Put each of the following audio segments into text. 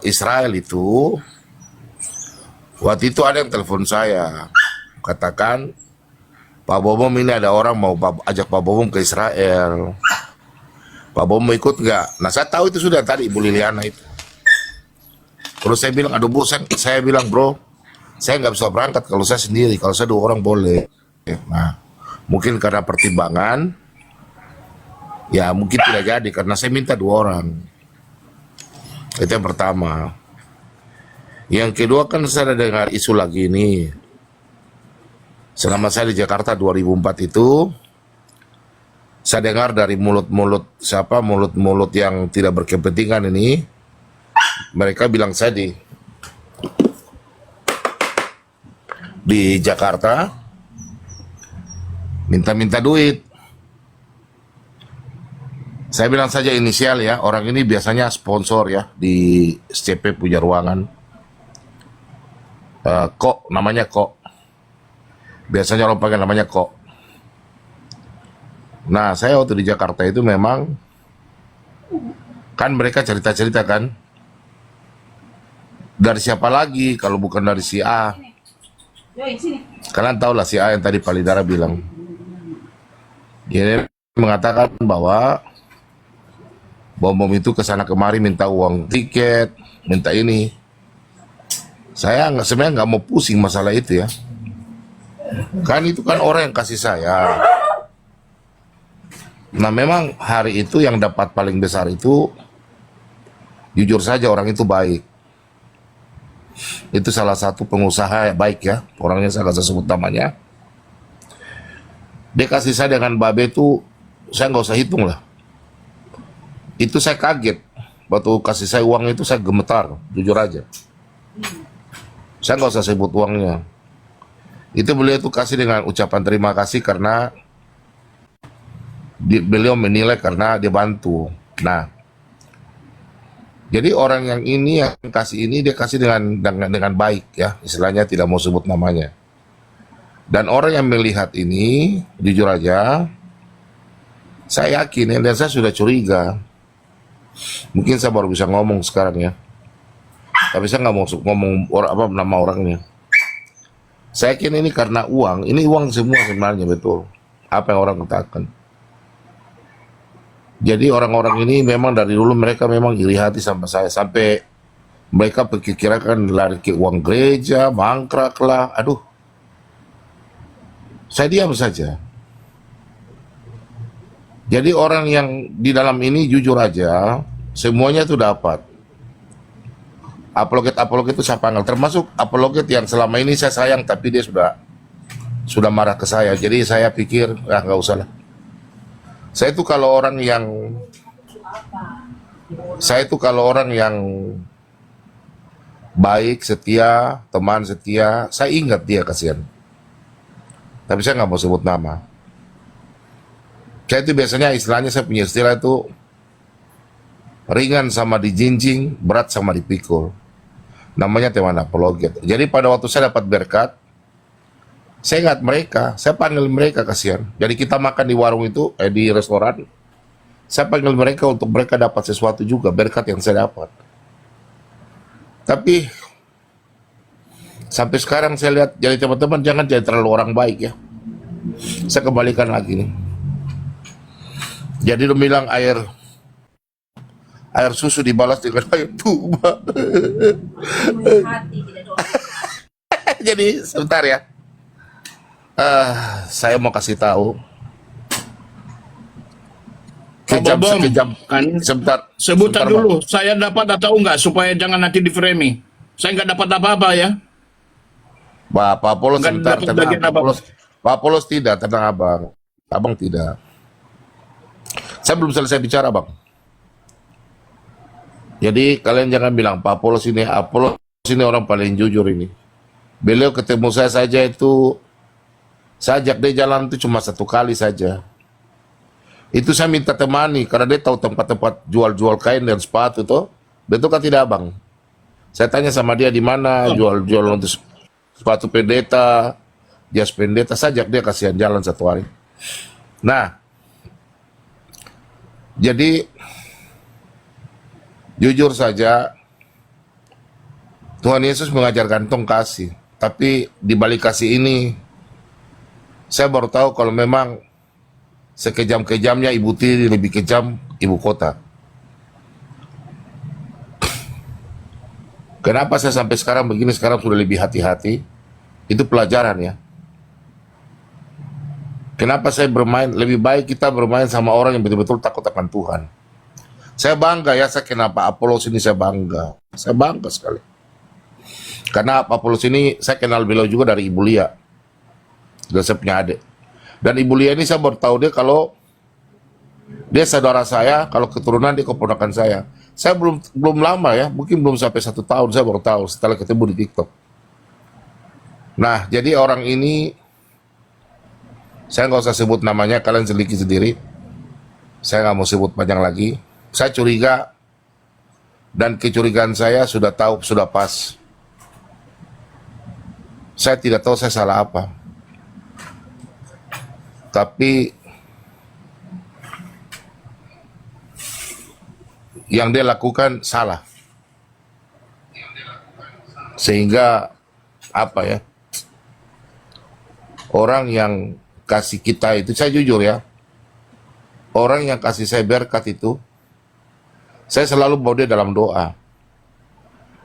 Israel itu, waktu itu ada yang telepon saya, katakan, Pak Bobom ini ada orang mau ajak Pak Bobom ke Israel. Pak Bobom mau ikut nggak? Nah saya tahu itu sudah tadi Ibu Liliana itu. Terus saya bilang, aduh Bu, saya bilang bro, saya nggak bisa berangkat kalau saya sendiri. Kalau saya 2 orang boleh. Nah, mungkin karena pertimbangan, ya mungkin tidak jadi karena saya minta 2 orang. Itu yang pertama. Yang kedua kan saya dengar isu lagi ini. Selama saya di Jakarta 2004 itu, saya dengar dari mulut-mulut mulut-mulut yang tidak berkepentingan ini, mereka bilang saya di Jakarta minta-minta duit. Saya bilang saja inisial ya, orang ini biasanya sponsor ya di SCP punya ruangan. Kok namanya Kok. Biasanya orang panggil namanya Kok. Nah, saya waktu di Jakarta itu memang kan mereka cerita-cerita kan, dari siapa lagi kalau bukan dari si A. Kalian tahu lah si A yang tadi Palidara bilang. Dia mengatakan bahwa Bom itu kesana kemari minta uang tiket, minta ini. Saya sebenarnya nggak mau pusing masalah itu ya. Kan itu kan orang yang kasih saya. Nah memang hari itu yang dapat paling besar itu, jujur saja orang itu baik. Itu salah satu pengusaha baik ya, orangnya saya nggak usah sebut namanya. Dia kasih saya dengan babe itu, saya nggak usah hitung lah. Itu saya kaget, waktu kasih saya uang itu saya gemetar, jujur aja. Saya nggak usah sebut uangnya. Itu beliau itu kasih dengan ucapan terima kasih karena beliau menilai karena dia bantu. Nah, jadi orang yang ini yang kasih ini dia kasih dengan baik ya, istilahnya tidak mau sebut namanya. Dan orang yang melihat ini, jujur aja, saya yakin dan saya sudah curiga. Mungkin saya baru bisa ngomong sekarang ya, tapi saya nggak mau ngomong nama orangnya. Saya yakin ini karena uang, ini uang semua sebenarnya betul. Apa yang orang katakan. Jadi orang-orang ini memang dari dulu mereka memang iri hati sama saya. Sampai mereka perkirakan lari ke uang gereja, mangkrak lah. Aduh, saya diam saja. Jadi orang yang di dalam ini jujur aja, semuanya itu dapat. Apologet itu saya panggil, termasuk apologet yang selama ini saya sayang tapi dia sudah marah ke saya. Jadi saya pikir nggak usah lah. Saya itu kalau orang yang baik, setia, teman setia, saya ingat dia kasihan. Tapi saya nggak mau sebut nama. Saya itu biasanya istilahnya saya punya istilah itu ringan sama dijinjing, berat sama dipikul. Namanya teman apologet. Jadi pada waktu saya dapat berkat, saya ingat mereka, saya panggil mereka kasihan. Jadi kita makan di warung itu, di restoran, saya panggil mereka untuk mereka dapat sesuatu juga, berkat yang saya dapat. Tapi sampai sekarang saya lihat, jadi teman-teman jangan jadi terlalu orang baik ya. Saya kembalikan lagi nih. Jadi lu bilang air susu dibalas dengan air tuba. Jadi sebentar ya. Saya mau kasih tahu. Pak Bobom, kan Sebentar. sebutan Sebentar, dulu, saya dapat atau enggak, supaya jangan nanti di framing. Saya enggak dapat apa-apa ya. Pak Polos Enggak sebentar, dapat tenang. bagian apa-apa. Pak Polos tidak, tenang abang. Abang tidak. Saya belum selesai bicara bang. Jadi kalian jangan bilang Pak Polos ini, Polos ini orang paling jujur ini. Beliau ketemu saya saja itu, saya ajak dia jalan itu cuma 1 kali saja. Itu saya minta temani karena dia tahu tempat-tempat jual-jual kain dan sepatu tuh. Betul kan tidak bang? Saya tanya sama dia di mana jual-jual untuk sepatu pendeta, jas pendeta. Saya ajak dia kasihan jalan 1 hari. Nah, jadi jujur saja Tuhan Yesus mengajarkan tong kasih. Tapi di balik kasih ini, saya baru tahu kalau memang sekejam-kejamnya ibu tiri lebih kejam ibu kota. Kenapa saya sampai sekarang begini, sekarang sudah lebih hati-hati? Itu pelajaran ya. Kenapa saya bermain, lebih baik kita bermain sama orang yang betul-betul takut akan Tuhan. Saya bangga ya, saya kenapa Apolos ini saya bangga. Saya bangga sekali. Karena Apolos ini saya kenal beliau juga dari Ibu Lia. Dan saya punya adik. Dan Ibu Lia ini saya baru tahu dia kalau dia saudara saya, kalau keturunan dia keponakan saya. Saya belum lama ya, mungkin belum sampai 1 tahun saya baru tahu setelah ketemu di TikTok. Nah, jadi orang ini saya nggak usah sebut namanya, kalian selidiki sendiri. Saya nggak mau sebut panjang lagi. Saya curiga dan kecurigaan saya sudah tahu, sudah pas. Saya tidak tahu saya salah apa. Tapi yang dia lakukan salah. Sehingga apa ya? Orang yang kasih kita itu, saya jujur ya, orang yang kasih saya berkat itu, saya selalu bawa dia dalam doa.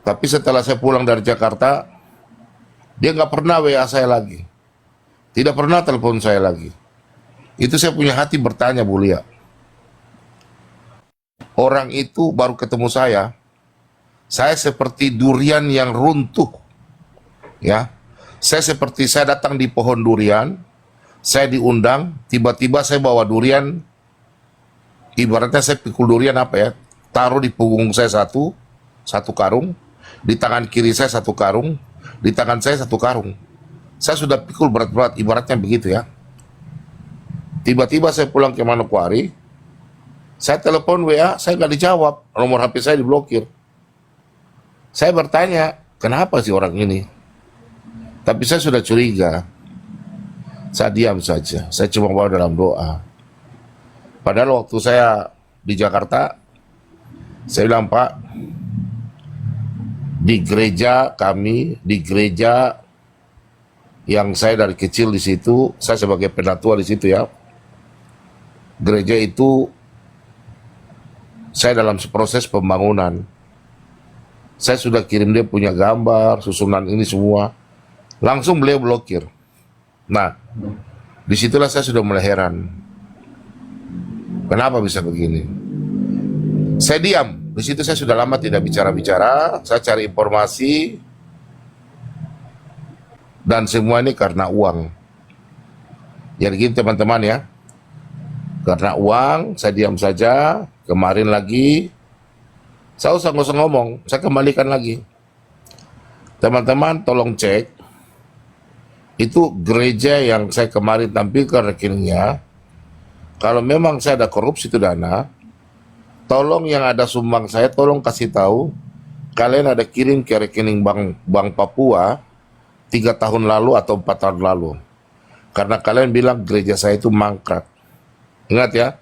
Tapi setelah saya pulang dari Jakarta, dia nggak pernah WA saya lagi, tidak pernah telepon saya lagi. Itu saya punya hati bertanya, Bu Lia. Orang itu baru ketemu saya seperti durian yang runtuh, ya. Saya datang di pohon durian, saya diundang, tiba-tiba saya bawa durian, ibaratnya saya pikul durian apa ya, taruh di punggung saya satu karung, di tangan kiri saya 1 karung, di tangan saya 1 karung. Saya sudah pikul berat-berat, ibaratnya begitu ya. Tiba-tiba saya pulang ke Manokwari, saya telepon WA, saya nggak dijawab, nomor HP saya diblokir. Saya bertanya, kenapa sih orang ini? Tapi saya sudah curiga. Saya diam saja, saya cuma bawa dalam doa. Padahal waktu saya di Jakarta, saya bilang, Pak, di gereja kami, di gereja yang saya dari kecil di situ, saya sebagai penatua di situ ya, gereja itu saya dalam proses pembangunan. Saya sudah kirim dia punya gambar, susunan ini semua. Langsung beliau blokir. Nah, disitulah saya sudah mulai heran. Kenapa bisa begini? Saya diam. Di situ saya sudah lama tidak bicara-bicara. Saya cari informasi. Dan semua ini karena uang. Jadi gini teman-teman ya. Karena uang, saya diam saja. Kemarin lagi, saya nggak usah ngomong. Saya kembalikan lagi. Teman-teman tolong cek. Itu gereja yang saya kemarin tampilkan rekeningnya, kalau memang saya ada korupsi itu dana, tolong yang ada sumbang saya, tolong kasih tahu, kalian ada kirim ke rekening Bank Papua 3 tahun lalu atau 4 tahun lalu. Karena kalian bilang gereja saya itu mangkrak. Ingat ya,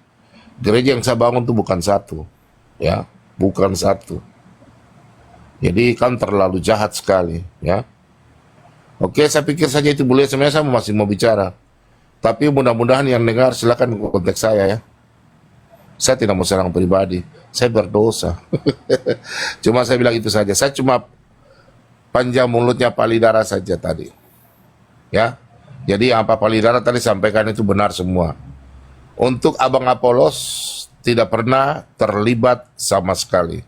gereja yang saya bangun itu bukan satu, ya, bukan satu. Jadi kan terlalu jahat sekali, ya. Oke, saya pikir saja itu boleh. Sebenarnya saya masih mau bicara. Tapi mudah-mudahan yang dengar silakan kontak saya ya. Saya tidak mau serang pribadi. Saya berdosa. Cuma saya bilang itu saja. Saya cuma panjang mulutnya Palidara saja tadi. Ya. Jadi apa Palidara tadi sampaikan itu benar semua. Untuk Abang Apolos tidak pernah terlibat sama sekali.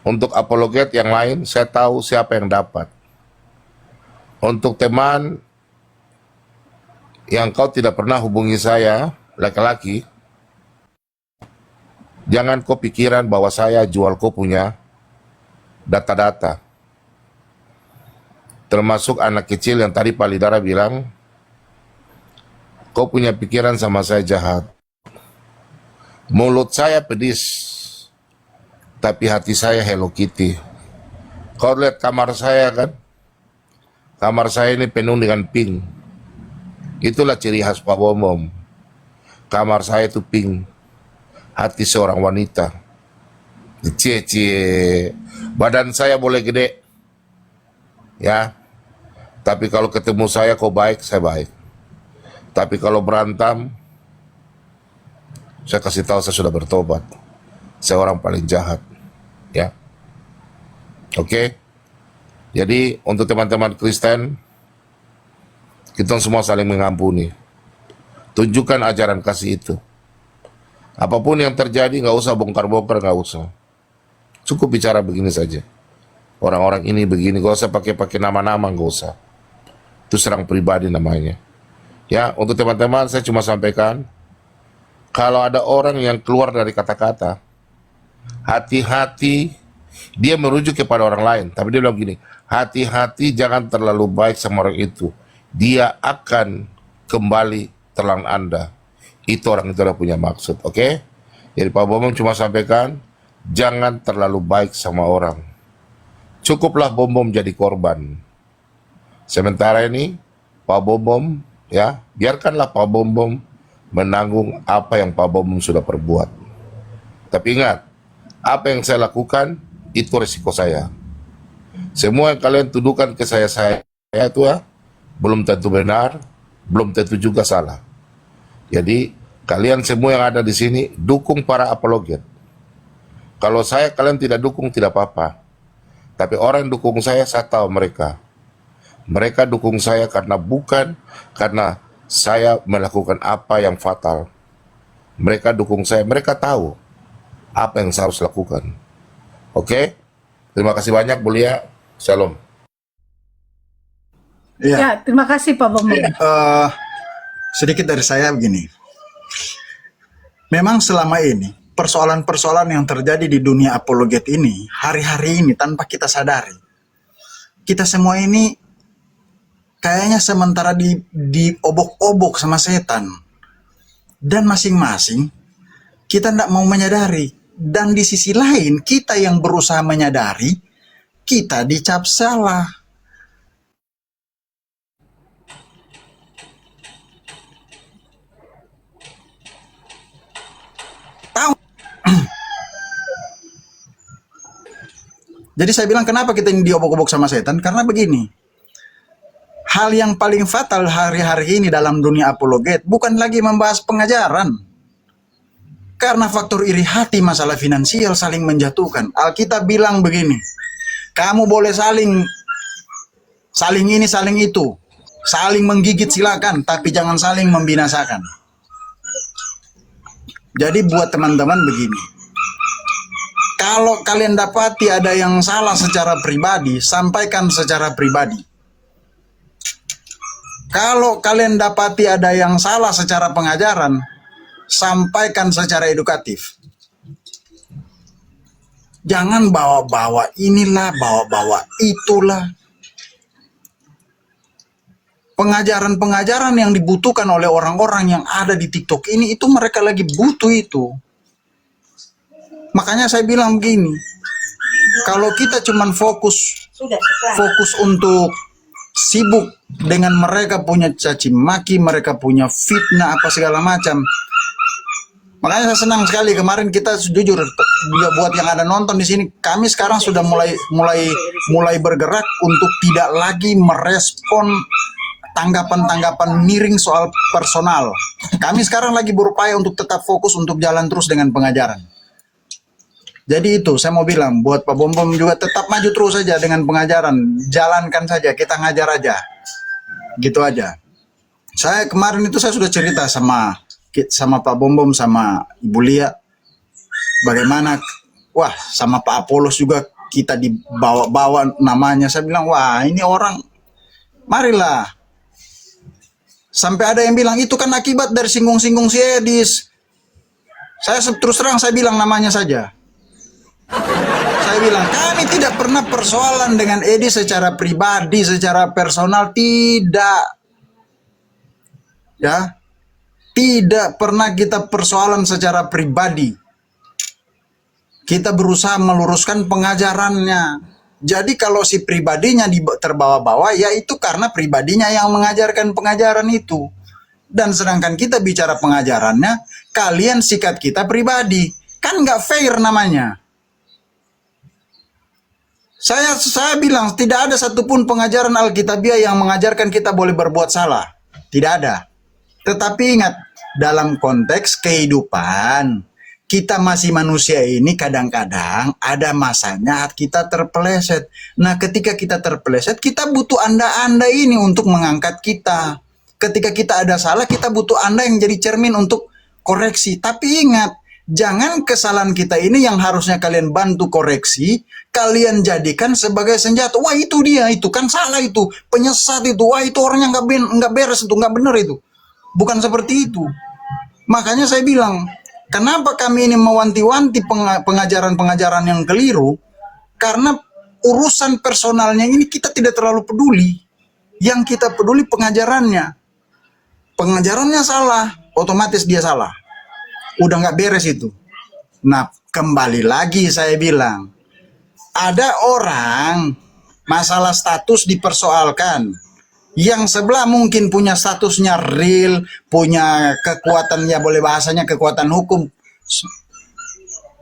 Untuk apologet yang lain, saya tahu siapa yang dapat. Untuk teman yang kau tidak pernah hubungi saya, laki-laki, jangan kau pikiran bahwa saya jual kau punya data-data. Termasuk anak kecil yang tadi Palidara bilang, kau punya pikiran sama saya jahat. Mulut saya pedis, tapi hati saya Hello Kitty. Kau lihat kamar saya kan? Kamar saya ini penuh dengan pink. Itulah ciri khas Pak Bomom. Kamar saya itu pink. Hati seorang wanita. Cie-cie. Badan saya boleh gede, ya. Tapi kalau ketemu saya kau baik, saya baik. Tapi kalau berantem, saya kasih tahu saya sudah bertobat. Saya orang paling jahat, ya. Oke. Jadi untuk teman-teman Kristen, kita semua saling mengampuni. Tunjukkan ajaran kasih itu. Apapun yang terjadi, nggak usah bongkar-bongkar, nggak usah. Cukup bicara begini saja. Orang-orang ini begini, nggak usah pakai nama-nama, nggak usah. Itu serang pribadi namanya. Ya, untuk teman-teman saya cuma sampaikan, kalau ada orang yang keluar dari kata-kata, hati-hati, dia merujuk kepada orang lain. Tapi dia bilang gini, hati-hati jangan terlalu baik sama orang itu. Dia akan kembali telan Anda. Itu orang itu udah punya maksud, oke? Jadi Pak Bom cuma sampaikan, jangan terlalu baik sama orang. Cukuplah Bom jadi korban. Sementara ini Pak Bom, ya, biarkanlah Pak Bom menanggung apa yang Pak Bom sudah perbuat. Tapi ingat, apa yang saya lakukan itu resiko saya. Semua yang kalian tuduhkan ke saya itu ya, belum tentu benar, belum tentu juga salah. Jadi kalian semua yang ada di sini dukung para apologet. Kalau kalian tidak dukung tidak apa-apa. Tapi orang yang dukung saya tahu mereka. Mereka dukung saya bukan karena saya melakukan apa yang fatal. Mereka dukung saya, mereka tahu apa yang saya harus lakukan. Oke? Terima kasih banyak, Bulia. Shalom. Iya. Ya, terima kasih Pak Bambang. Sedikit dari saya begini. Memang selama ini persoalan-persoalan yang terjadi di dunia apologet ini hari-hari ini tanpa kita sadari, kita semua ini kayaknya sementara diobok-obok sama setan, dan masing-masing kita tidak mau menyadari, dan di sisi lain kita yang berusaha menyadari kita dicap salah. Jadi saya bilang kenapa kita ini diobok-obok sama setan? Karena begini, hal yang paling fatal hari-hari ini dalam dunia apologet bukan lagi membahas pengajaran. Karena faktor iri hati, masalah finansial saling menjatuhkan. Alkitab bilang begini, kamu boleh saling ini, saling itu. Saling menggigit silakan, tapi jangan saling membinasakan. Jadi buat teman-teman begini, kalau kalian dapati ada yang salah secara pribadi, sampaikan secara pribadi. Kalau kalian dapati ada yang salah secara pengajaran, sampaikan secara edukatif. Jangan bawa-bawa inilah, bawa-bawa itulah. Pengajaran-pengajaran yang dibutuhkan oleh orang-orang yang ada di TikTok ini, itu mereka lagi butuh itu. Makanya saya bilang begini, kalau kita cuman fokus untuk sibuk dengan mereka punya caci maki, mereka punya fitnah apa segala macam. Makanya saya senang sekali kemarin kita jujur buat yang ada nonton di sini, kami sekarang sudah mulai bergerak untuk tidak lagi merespon tanggapan-tanggapan miring soal personal. Kami sekarang lagi berupaya untuk tetap fokus untuk jalan terus dengan pengajaran. Jadi itu saya mau bilang buat Pak Bom juga tetap maju terus saja dengan pengajaran, jalankan saja, kita ngajar aja, gitu aja. Saya kemarin itu saya sudah cerita sama Pak Bom sama Ibu Lia, bagaimana, wah sama Pak Apolos juga kita dibawa-bawa namanya. Saya bilang wah ini orang, marilah. Sampai ada yang bilang itu kan akibat dari singgung-singgung si Edis. Saya terus terang saya bilang namanya saja. Saya bilang kami tidak pernah persoalan dengan Edi secara pribadi, secara personal, tidak. Ya. Tidak pernah kita persoalan secara pribadi. Kita berusaha meluruskan pengajarannya. Jadi kalau si pribadinya terbawa-bawa, ya itu karena pribadinya yang mengajarkan pengajaran itu. Dan sedangkan kita bicara pengajarannya, kalian sikat kita pribadi. Kan nggak fair namanya. Saya bilang tidak ada satupun pengajaran Alkitabiah yang mengajarkan kita boleh berbuat salah. Tidak ada. Tetapi ingat, dalam konteks kehidupan, kita masih manusia ini kadang-kadang ada masanya kita terpeleset. Nah, ketika kita terpeleset, kita butuh Anda ini untuk mengangkat kita. Ketika kita ada salah, kita butuh Anda yang jadi cermin untuk koreksi. Tapi ingat, jangan kesalahan kita ini yang harusnya kalian bantu koreksi, kalian jadikan sebagai senjata. Wah, itu dia, itu kan salah itu, penyesat itu, wah itu orangnya nggak beres itu, nggak benar itu. Bukan seperti itu. Makanya saya bilang, kenapa kami ini mewanti-wanti pengajaran-pengajaran yang keliru? Karena urusan personalnya ini kita tidak terlalu peduli. Yang kita peduli pengajarannya. Pengajarannya salah, otomatis dia salah. Udah nggak beres itu. Nah, kembali lagi saya bilang, ada orang masalah status dipersoalkan. Yang sebelah mungkin punya statusnya real, punya kekuatan, ya boleh bahasanya kekuatan hukum.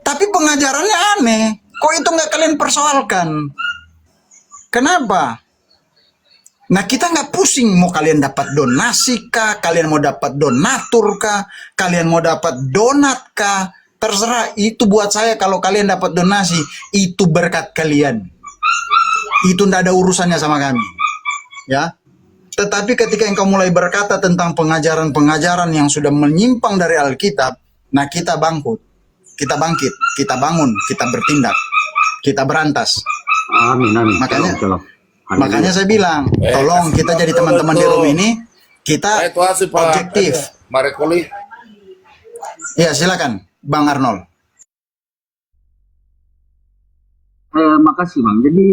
Tapi pengajarannya aneh. Kok itu nggak kalian persoalkan? Kenapa? Nah, kita nggak pusing mau kalian dapat donasi kah, kalian mau dapat donatur kah, kalian mau dapat donat kah, terserah. Itu buat saya, kalau kalian dapat donasi, itu berkat kalian. Itu nggak ada urusannya sama kami. Ya. Tetapi ketika engkau mulai berkata tentang pengajaran-pengajaran yang sudah menyimpang dari Alkitab, nah kita bangkit, kita bangun, kita bertindak, kita berantas. Amin, amin. Makanya, Shalom. makanya saya bilang, tolong kita jadi teman-teman di room ini, kita Itu hasil Pak objektif. Marekoli. Ya silakan, Bang Arnold. Makasih Bang. Jadi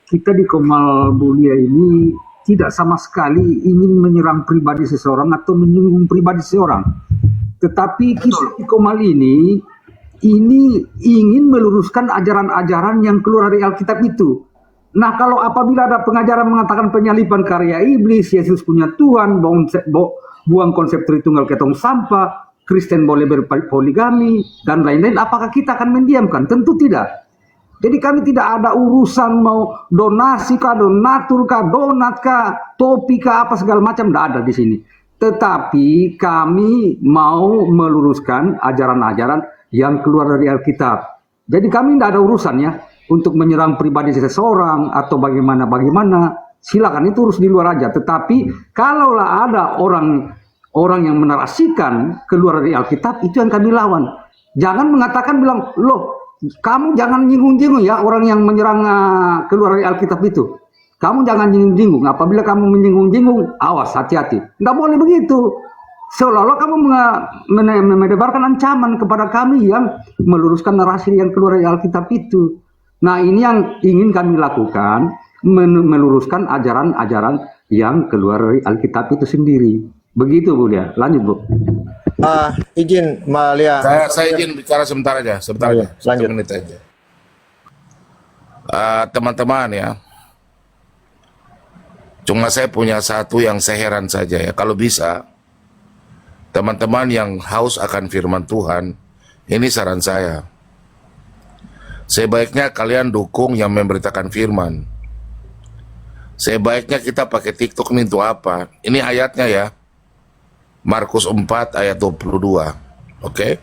kita di Komal Mulia ini tidak sama sekali ingin menyerang pribadi seseorang atau menyinggung pribadi seseorang. Tetapi kita di Komal ini ingin meluruskan ajaran-ajaran yang keluar dari Alkitab itu. Nah, kalau apabila ada pengajaran mengatakan penyaliban karya iblis, Yesus punya Tuhan, buang konsep Tritunggal ke tong sampah, Kristen boleh berpoligami, dan lain-lain, apakah kita akan mendiamkan? Tentu tidak. Jadi kami tidak ada urusan mau donasi kah, donatur kah, donat kah, topi kah, apa segala macam, tidak ada di sini. Tetapi kami mau meluruskan ajaran-ajaran yang keluar dari Alkitab. Jadi kami tidak ada urusannya untuk menyerang pribadi seseorang atau bagaimana. Silakan, itu urus di luar aja. Tetapi kalaulah ada orang yang menarasikan keluar dari Alkitab, itu yang kami lawan. Jangan mengatakan bilang, loh, kamu jangan nyinggung-nyinggung ya orang yang menyerang keluar dari Alkitab itu. Kamu jangan nyinggung-nyinggung. Apabila kamu menyinggung-nyinggung, awas, hati-hati. Nggak boleh begitu. Seolah-olah kamu mendebarkan ancaman kepada kami yang meluruskan narasi yang keluar dari Alkitab itu. Nah, ini yang ingin kami lakukan, meluruskan ajaran-ajaran yang keluar dari Alkitab itu sendiri. Begitu, Bu Lia. Lanjut, Bu. Izin Malia. Saya izin bicara sebentar aja. Lanjut. 1 menit aja. Teman-teman ya, cuma saya punya satu yang saya heran saja ya. Kalau bisa, teman-teman yang haus akan firman Tuhan, ini saran saya. Sebaiknya kalian dukung yang memberitakan firman. Sebaiknya kita pakai TikTok ini untuk apa? Ini ayatnya ya. Markus 4 ayat 22. Oke?